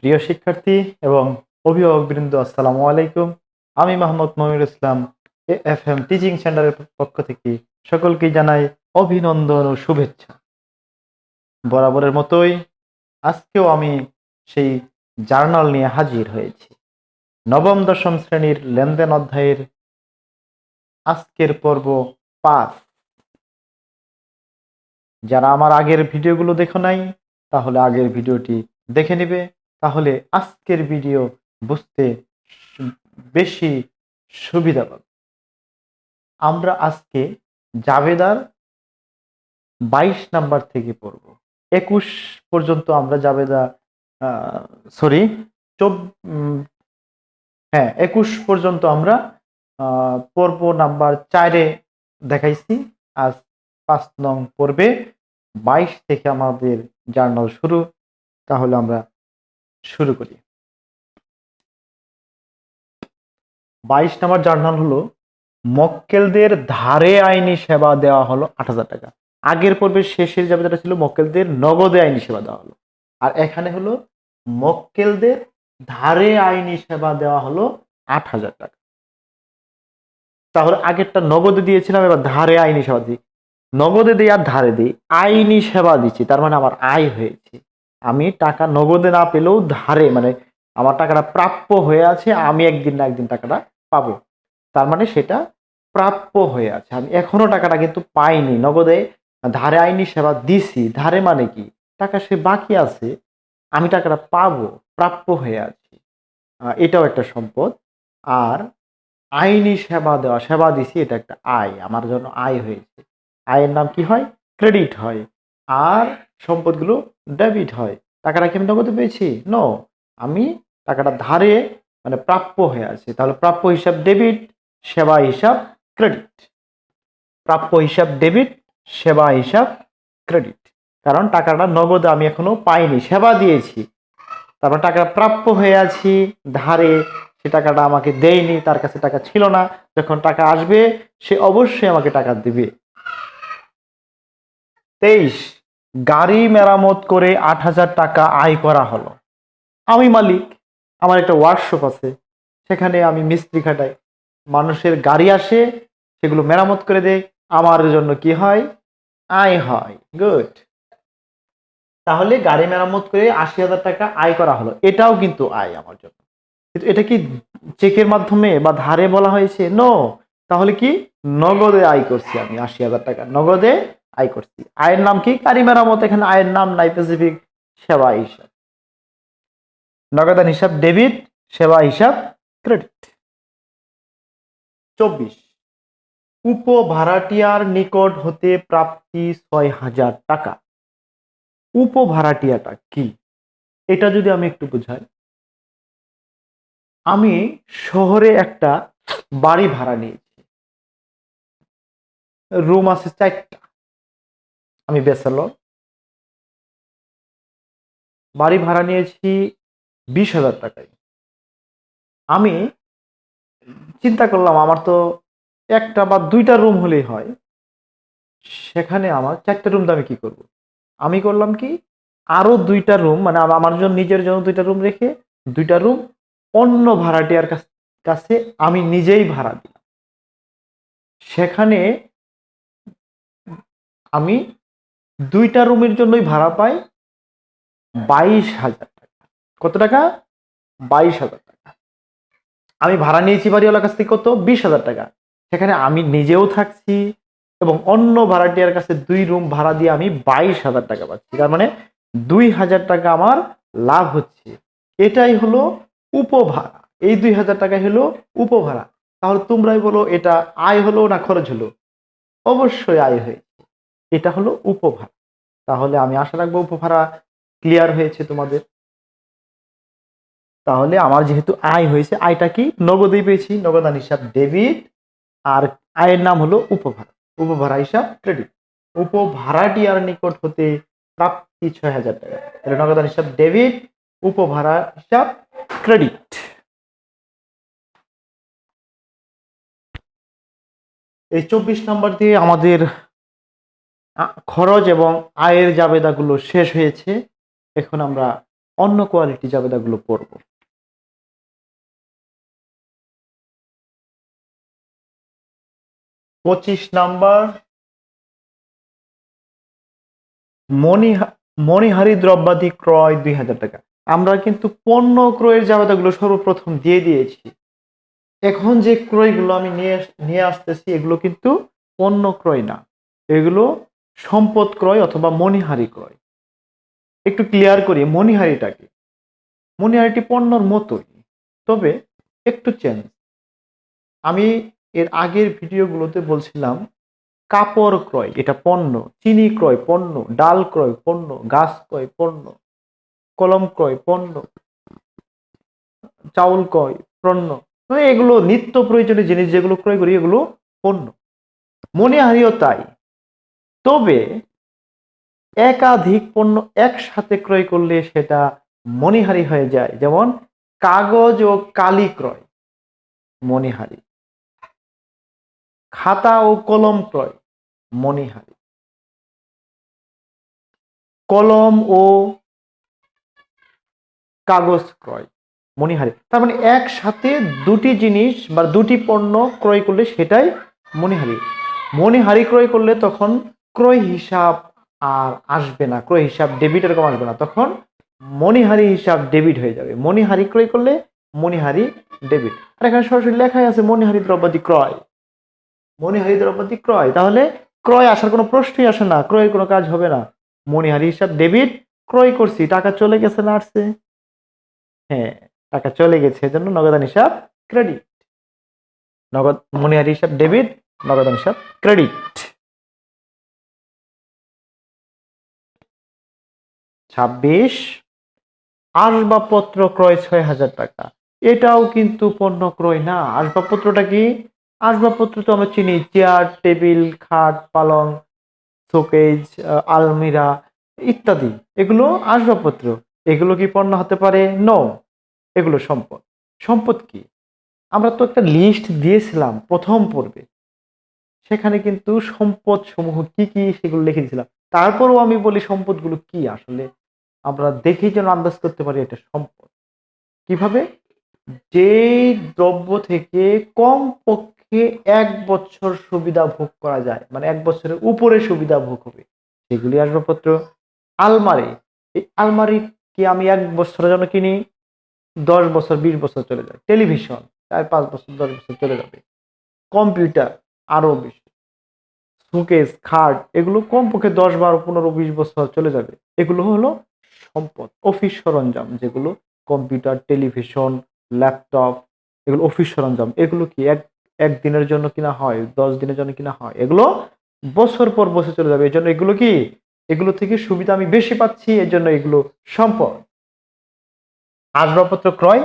প্রিয় শিক্ষার্থী এবং অভিভাবকবৃন্দ, আসসালামু আলাইকুম। আমি মোহাম্মদ মমিনুল ইসলাম, এএফএম টিচিং সেন্টারের পক্ষ থেকে সকলকে জানাই অভিনন্দন ও শুভেচ্ছা। বরাবরের মতোই আজকেও আমি সেই জার্নাল নিয়ে হাজির হয়েছি। নবম দশম শ্রেণীর লেনদেন অধ্যায়ের আজকের পর্ব 5। যারা আমার আগের ভিডিওগুলো দেখো নাই, তাহলে আগের ভিডিওটি দেখে নেবে, তাহলে আজকের ভিডিও বুঝতে বেশি সুবিধা পাবে। আমরা আজকে জাবেদার 22 নাম্বার থেকে পড়ব। 21 পর্যন্ত আমরা জাবেদা সরি 21 পর্যন্ত আমরা পর্ব নাম্বার 4-এ দেখাইছি। আজ 5 নং পর্বে 22 থেকে আমাদের জার্নাল শুরু। তাহলে আমরা শুরু করি। 22 নাম্বার জার্নাল হলো মক্কেলদের ধারে আইনি সেবা দেওয়া হলো 8,000 টাকা। আগের পর্বের শেষের জাবেদাটা ছিল মক্কেলদের নগদে আইনি সেবা দেওয়া হলো, আর এখানে হলো মক্কেলদের ধারে আইনি সেবা দেওয়া হলো 8,000 টাকা। তাহলে আগেরটা নগদে দিয়েছিলাম, এবার ধারে আইনি সেবা দিই। নগদে দিই আর ধারে দিই, আইনি সেবা দিচ্ছি, তার মানে আমার আয় হয়েছে। আমি টাকা নগদে না পেলেও ধারে, মানে আমার টাকাটা প্রাপ্য হয়ে আছে, আমি একদিন না একদিন টাকাটা পাবো, তার মানে সেটা প্রাপ্য হয়ে আছে। আমি এখনো টাকাটা কিন্তু পাইনি, নগদে ধারে আইনি সেবা দিছি। ধারে মানে কি, টাকা সে বাকি আছে, আমি টাকাটা পাবো, প্রাপ্য হয়ে আছি, এটাও একটা সম্পদ। আর আইনি সেবা দেওয়া, সেবা দিছি, এটা একটা আয়, আমার জন্য আয় হয়েছে। আয়ের নাম কি হয়? ক্রেডিট হয়। আর সম্পদগুলো ডেবিট হয়। টাকাটা কি আমি নগদে পেয়েছি? নো, আমি টাকাটা ধারে, মানে প্রাপ্য হয়ে আছে। তাহলে প্রাপ্য হিসাব ডেবিট, সেবা হিসাব ক্রেডিট। প্রাপ্য হিসাব ডেবিট, সেবা হিসাব ক্রেডিট। কারণ টাকাটা নগদে আমি এখনো পাইনি, সেবা দিয়েছি, তারপর টাকা প্রাপ্য হয়ে আছি ধারে। সে টাকাটা আমাকে দেয়নি, তার কাছে টাকা ছিল না, যখন টাকা আসবে সে অবশ্যই আমাকে টাকা দিবে। 23, গাড়ি মেরামত করে 8,000 টাকা আয় করা হলো। আমি মালিক, আমার একটা ওয়ার্কশপ আছে, সেখানে আমি মিস্ত্রি খাটাই, মানুষের গাড়ি আসে, সেগুলো মেরামত করে দেয়, আমার জন্য কি হয়? আয় হয়। গুড। তাহলে গাড়ি মেরামত করে 80,000 টাকা আয় করা হলো, এটাও কিন্তু আয় আমার জন্য। কিন্তু এটা কি চেকের মাধ্যমে বা ধারে বলা হয়েছে? নো। তাহলে কি? নগদে আয় করছি, আমি 80,000 টাকা নগদে আয় করছি। আয়ের নাম কি? গাড়ি মেরামত। এখানে আয়ের নাম নাই, স্পেসিফিক সেবা হিসাব। নগদান হিসাব ডেবিট, সেবা হিসাব ক্রেডিট। 24, উপভাড়াটিয়ার নিকট হতে প্রাপ্তি 6,000 টাকা। উপভাড়াটিয়াটা কি, এটা যদি আমি একটু বুঝাই। আমি শহরে একটা বাড়ি ভাড়া নিয়েছি, রুম আছে 4টা, আমি ব্যাচেলর, বাড়ি ভাড়া নিয়েছি 20,000 টাকায়। আমি চিন্তা করলাম আমার তো একটা বা দুইটা রুম হলেই হয়, সেখানে আমার 4টা রুম, আমি কি করব? আমি করলাম কি, আরো 2টা রুম, মানে আমার জন্য, নিজের জন্য 2টা রুম রেখে 2টা রুম অন্য ভাড়াটিয়ার কাছে আমি নিজেই ভাড়া দিলাম। সেখানে আমি 2টা রুমের জন্যই ভাড়া পাই 22,000 টাকা। কত টাকা? 22,000 টাকা। আমি ভাড়া নিয়েছি বাড়িওয়ালার কাছ থেকে কত? 20,000 টাকা। সেখানে আমি নিজেও থাকছি এবং অন্য ভাড়াটিয়ার কাছে 2 রুম ভাড়া দিয়ে আমি 22,000 টাকা পাচ্ছি। তার মানে 2,000 টাকা আমার লাভ হচ্ছে। এটাই হলো উপভাড়া। এই 2,000 টাকা হলো উপভাড়া। তাহলে তোমরাই বলো, এটা আয় হলো না খরচ হলো? অবশ্যই আয় হয়েছে। এটা হলো উপভাড়া। তাহলে আমি আশা রাখবো উপভাড়া ক্লিয়ার হয়েছে তোমাদের। তাহলে আমার যেহেতু আয় হয়েছে, আয়টা কি? নগদেই পেয়েছি, নগদান হিসাব ডেবিট, আর আয়ের নাম হলো উপভাড়া, উপভাড়া হিসাব ক্রেডিট। উপভাড়াটিয়ার নিকট হতে প্রাপ্তি 6,000 টাকা, তাহলে নগদান হিসাব ডেবিট, উপভাড়া হিসাব ক্রেডিট। এই 24 নাম্বার দিয়ে আমাদের খরচ এবং আয়ের জাবেদাগুলো শেষ হয়েছে। এখন আমরা অন্য কোয়ালিটি জাবেদাগুলো পড়ব। 25 নাম্বার, মণিহারি দ্রব্যাদি ক্রয় 2000 টাকা। আমরা কিন্তু পণ্য ক্রয়ের জাবেদাগুলো সর্বপ্রথম দিয়ে দিয়েছি। এখন যে ক্রয়গুলো আমি নিয়ে আসতেছি এগুলো কিন্তু পণ্য ক্রয় না, এগুলো সম্পদ ক্রয় অথবা মণিহারি ক্রয়। একটু ক্লিয়ার করি মণিহারিটাকে। মণিহারিটি পণ্যর মতোই, তবে একটু চেঞ্জ। আমি এর আগের ভিডিওগুলোতে বলছিলাম কাপড় ক্রয় এটা পণ্য, চিনি ক্রয় পণ্য, ডাল ক্রয় পণ্য, গাছ ক্রয় পণ্য, কলম ক্রয় পণ্য, চাউল ক্রয় পণ্য, মানে এগুলো নিত্য প্রয়োজনীয় জিনিস যেগুলো ক্রয় করি এগুলো পণ্য। মণিহারিও তাই, তবে একাধিক পণ্য একসাথে ক্রয় করলে সেটা মণিহারি হয়ে যায়। যেমন কাগজ ও কালি ক্রয় মণিহারি, খাতা ও কলম ক্রয় মণিহারি, কলম ও কাগজ ক্রয় মণিহারি। তার মানে একসাথে দুটি জিনিস বা দুটি পণ্য ক্রয় করলে সেটাই মণিহারি। মণিহারি ক্রয় করলে তখন ক্রয় হিসাব আর আসবে না, ক্রয় হিসাব ডেবিট এরকম আসবে না, তখন মণিহারি হিসাব ডেবিট হয়ে যাবে। মণিহারি ক্রয় করলে মণিহারি ডেবিট। আর এখানে সরাসরি লেখাই আছে মণিহারি দ্রব্যাদি ক্রয়, মণিহারি দ্রব্যাদি ক্রয়, তাহলে ক্রয় আসার কোনো প্রশ্নই আসে না, ক্রয়ের কোনো কাজ হবে না। মণিহারি হিসাব ডেবিট, ক্রয় করছি, টাকা চলে গেছে না আসছে? হ্যাঁ, টাকা চলে গেছে, এজন্য নগদান হিসাব ক্রেডিট। নগদ মণিহারি হিসাব ডেবিট, নগদান হিসাব ক্রেডিট। 26 আসবাবপত্র ক্রয় 6000 টাকা। এটাও কিন্তু পণ্য ক্রয় না। আসবাবপত্রটা কি? আসবাবপত্র তো আমরা চিনি, চেয়ার, টেবিল, খাট, পালং, শোকেজ, আলমিরা ইত্যাদি, এগুলো আসবাবপত্র। এগুলো কি পণ্য হতে পারে? নো, এগুলো সম্পদ। সম্পদ কি? আমরা তো একটা লিস্ট দিয়েছিলাম প্রথম পর্বে, সেখানে কিন্তু সম্পদ সমূহ কি কি সেগুলো লিখে দিয়েছিলাম। তারপরও আমি বলি সম্পদগুলো কি আসলে আমরা দেখেই যেন আন্দাজ করতে পারি এটা সম্পদ। কিভাবে? যেই দ্রব্য থেকে কম পক্ষে 1 বছর সুবিধা ভোগ করা যায়, মানে 1 বছরের উপরে সুবিধা ভোগ হবে, সেগুলি আসবাবপত্র। আলমারি, এই আলমারি কি আমি 1 বছরের জন্য কিনি? 10 বছর 20 বছর চলে যায়। টেলিভিশন 4-5 বছর 10 বছর চলে যাবে। কম্পিউটার আরো বেশি। শোকেস, খাট, এগুলো কমপক্ষে 10-12-15-20 বছর চলে যাবে। এগুলো হলো সম্পদ। অফিস সরঞ্জাম যেগুলো কম্পিউটার, টেলিভিশন, ল্যাপটপ, এগুলো অফিস সরঞ্জাম। এগুলো কি একদিনের জন্য কিনা হয়, 10 দিনের জন্য কিনা হয়, এগুলো বছর পর বছর চলে যাবে। এই জন্য এগুলো কি, এগুলো থেকে সুবিধা আমি বেশি পাচ্ছি, এর জন্য এগুলো সম্পদ। আসবাবপত্র ক্রয়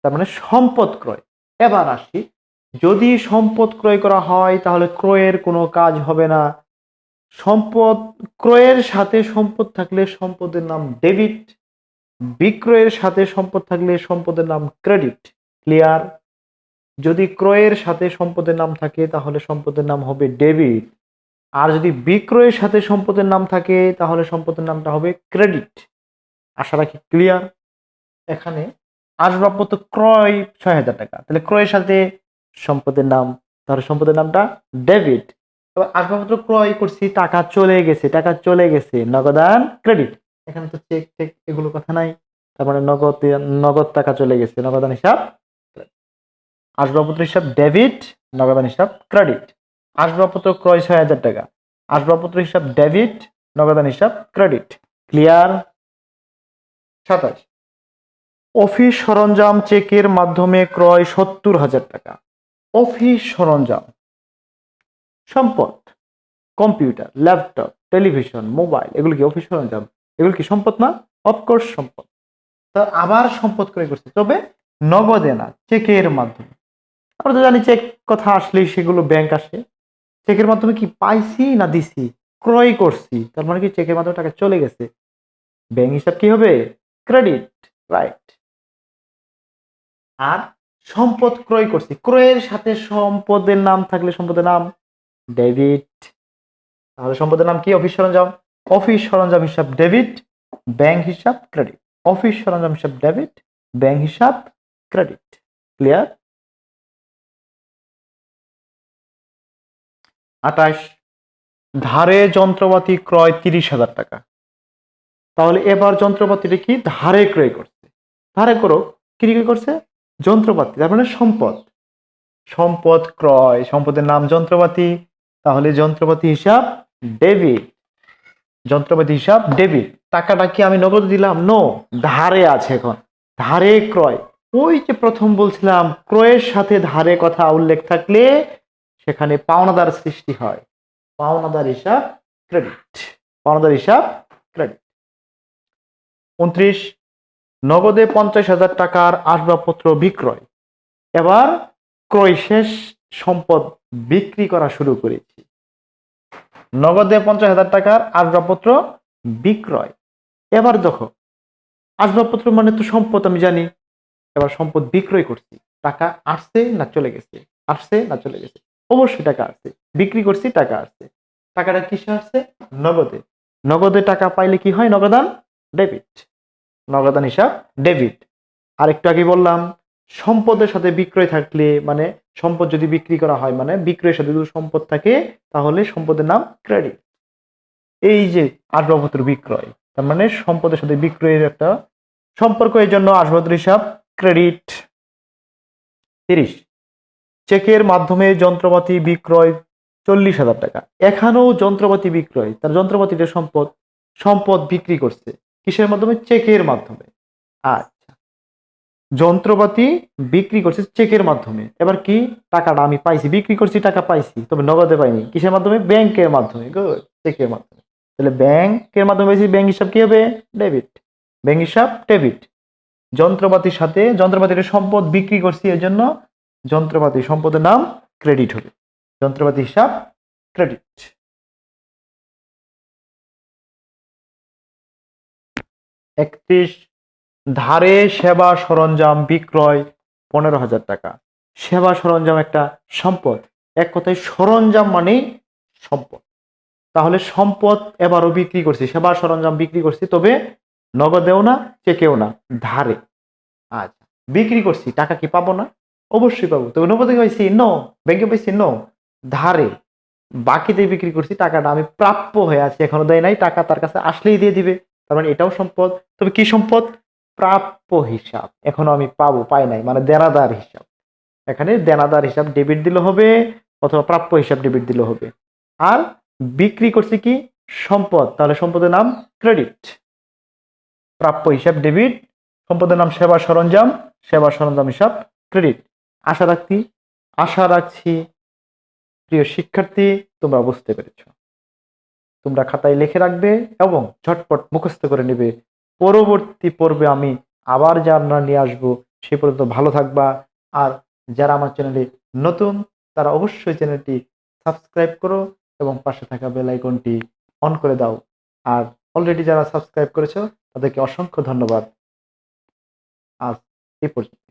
তার মানে সম্পদ ক্রয়। এবার আসি, যদি সম্পদ ক্রয় করা হয় তাহলে ক্রয়ের কোনো কাজ হবে না। সম্পদ ক্রয়ের সাথে সম্পদ থাকলে সম্পদের নাম ডেবিট, বিক্রয়ের সাথে সম্পদ থাকলে সম্পদের নাম ক্রেডিট। ক্লিয়ার? যদি ক্রয়ের সাথে সম্পদের নাম থাকে তাহলে সম্পদের নাম হবে ডেবিট, আর যদি বিক্রয়ের সাথে সম্পদের নাম থাকে তাহলে সম্পদের নামটা হবে ক্রেডিট। আশা রাখি ক্লিয়ার। এখানে আসবাবপত্র ক্রয় 6000 টাকা, তাহলে ক্রয়ের সাথে সম্পদের নাম, তাহলে সম্পদের নামটা ডেবিট। এবার আসবাবপত্র ক্রয় করছি, টাকা চলে গেছে, টাকা চলে গেছে, নগদান ক্রেডিট। এখানে তো চেক টেক এগুলো কথা নাই, তার মানে নগদ নগদ টাকা চলে গেছে, নগদান হিসাব। আসবাবপত্র হিসাব ডেবিট, নগদান হিসাব ক্রেডিট। আসবাবপত্র ক্রয় 6000 টাকা, আসবাবপত্র হিসাব ডেবিট, নগদান হিসাব ক্রেডিট। ক্লিয়ার? 27 অফিস সরঞ্জাম চেকের মাধ্যমে ক্রয় 70,000 টাকা। অফিস সরঞ্জাম সম্পদ, কম্পিউটার, ল্যাপটপ, টেলিভিশন, মোবাইল, এগুলো কি অফিস সরঞ্জাম? এগুলো কি সম্পদ না? অফকোর্স সম্পদ। তা আবার সম্পদ ক্রয় করছে, তবে নগদে না, চেকের মাধ্যমে। আমরা তো জানি চেক কথা আসলেই সেগুলো ব্যাংক আসে। চেকের মাধ্যমে কি পাইছি না দিছি? ক্রয় করছি, তার মানে কি চেকের মাধ্যমে টাকা চলে গেছে, ব্যাংক হিসাব কি হবে? Credit, right. আর সম্পদ ক্রয় করছি, ক্রয়ের সাথে সম্পদের নাম থাকলে সম্পদের নাম ডেবিট। তাহলে সম্পদের নাম কি? অফিস সরঞ্জাম। অফিস সরঞ্জাম হিসাব ডেবিট, ব্যাংক হিসাব ক্রেডিট। অফিস সরঞ্জাম হিসাব ডেবিট, ব্যাংক হিসাব ক্রেডিট। ক্লিয়ার? 28, ধারে যন্ত্রপাতি ক্রয় 30,000 টাকা। তাহলে এবার যন্ত্রপাতিটা কি ধারে ক্রয় করছে। ধারে করো, কি ক্রয় করছে? যন্ত্রপাতি, তার মানে সম্পদ। সম্পদ ক্রয়, সম্পদের নাম যন্ত্রপাতি, তাহলে যন্ত্রপাতি হিসাব ডেবিট। যন্ত্রপাতি হিসাব ডেবিট। টাকাটা কি আমি নগদ দিলাম? নো, ধারে আছে। এখন ধারে ক্রয়, ওই যে প্রথম বলছিলাম ক্রয়ের সাথে ধারে কথা উল্লেখ থাকলে সেখানে পাওনাদার সৃষ্টি হয়। পাওনাদার হিসাব ক্রেডিট। পাওনাদার হিসাব ক্রেডিট। 29, নগদে 50,000 টাকার আসবাবপত্র বিক্রয়। এবার ক্রয় শেষ, সম্পদ বিক্রি করা শুরু করেছি। নগদে 50,000 টাকার আসবাবপত্র বিক্রয়। এবার দেখো, আসবাবপত্র মানে তো সম্পদ, আমি জানি। এবার সম্পদ বিক্রয় করছি, টাকা আসছে না চলে গেছে? আসছে না চলে গেছে? অবশ্যই টাকা আসছে। বিক্রি করছি, টাকা আসছে। টাকাটা কিসে আসছে? নগদে। নগদে টাকা পাইলে কি হয়? নগদান ডেবিট। নগদান হিসাব ডেবিট। আর একটু আগে বললাম সম্পদের সাথে বিক্রয় থাকলে, মানে সম্পদ যদি বিক্রি করা হয়, মানে বিক্রয়ের সাথে যদি সম্পদ থাকে তাহলে সম্পদের নাম ক্রেডিট। এই যে আসবাবপত্র বিক্রয়, তার মানে সম্পদের সাথে বিক্রয়ের একটা সম্পর্ক, এই জন্য আসবাবপত্র হিসাব ক্রেডিট। 30, চেকের মাধ্যমে যন্ত্রপাতি বিক্রয় 40,000 টাকা। এখানেও যন্ত্রপাতি বিক্রয়, তার যন্ত্রপাতিটা সম্পদ। সম্পদ বিক্রি করছে কিসের মাধ্যমে? চেকের মাধ্যমে। আচ্ছা, যন্ত্রপাতি বিক্রি করছে চেকের মাধ্যমে। এবার কি? টাকাটা আমি পাইছি, বিক্রি করছি, টাকা পাইছি, তবে নগদে পাইনি। কিসের মাধ্যমে? ব্যাংকের মাধ্যমে। গুড, চেকের মাধ্যমে। তাহলে ব্যাংকের মাধ্যমে পাইছি, ব্যাংক হিসাব কি হবে? ডেবিট। ব্যাংক হিসাব ডেবিট। যন্ত্রপাতির সাথে, যন্ত্রপাতির সম্পদ বিক্রি করছি, এর জন্য যন্ত্রপাতি সম্পদের নাম ক্রেডিট হবে। যন্ত্রপাতি হিসাব ক্রেডিট। 31, ধারে সেবা সরঞ্জাম বিক্রয় 15,000 টাকা। সেবা সরঞ্জাম একটা সম্পদ, এক কথায় সরঞ্জাম মানে সম্পদ। তাহলে সম্পদ এবারও বিক্রি করছি, সেবা সরঞ্জাম বিক্রি করছি, তবে নগদেও না, চেকেও না, ধারে। আচ্ছা, বিক্রি করছি, টাকা কি পাবো না? অবশ্যই পাবো। তবে নগদে পাইছি? নো। ব্যাংকে পাইছি? নো। ধারে, বাকিতে বিক্রি করছি, টাকাটা আমি প্রাপ্য হয়ে আছে, এখনো দেয় নাই, টাকা তার কাছে আসলেই দিয়ে দিবে। তার মানে এটাও সম্পদ। তবে কি সম্পদ? প্রাপ্য হিসাব, এখনো আমি পাবো, পাই নাই, মানে দেনাদার হিসাব। এখানে দেনাদার হিসাব ডেবিট দিলে হবে, অথবা প্রাপ্য হিসাব ডেবিট দিলে হবে। আর বিক্রি করছি কি? সম্পদ, তাহলে সম্পদের নাম ক্রেডিট। প্রাপ্য হিসাব ডেবিট, সম্পদের নাম সেবা সরঞ্জাম, সেবা সরঞ্জাম হিসাব ক্রেডিট। আশা রাখছি প্রিয় শিক্ষার্থী তোমরা বুঝতে পেরেছ। তোমরা খাতায় লিখে রাখবে এবং ঝটপট মুখস্থ করে নেবে। পরবর্তী পর্বে আমি আবার জানা নিয়ে আসবো। সে পর্যন্ত ভালো থাকবা। আর যারা আমার চ্যানেলে নতুন তারা অবশ্যই চ্যানেলটি সাবস্ক্রাইব করো এবং পাশে থাকা বেল আইকনটি অন করে দাও। আর অলরেডি যারা সাবস্ক্রাইব করেছো তাদেরকে অসংখ্য ধন্যবাদ। আজ এই পর্যন্ত।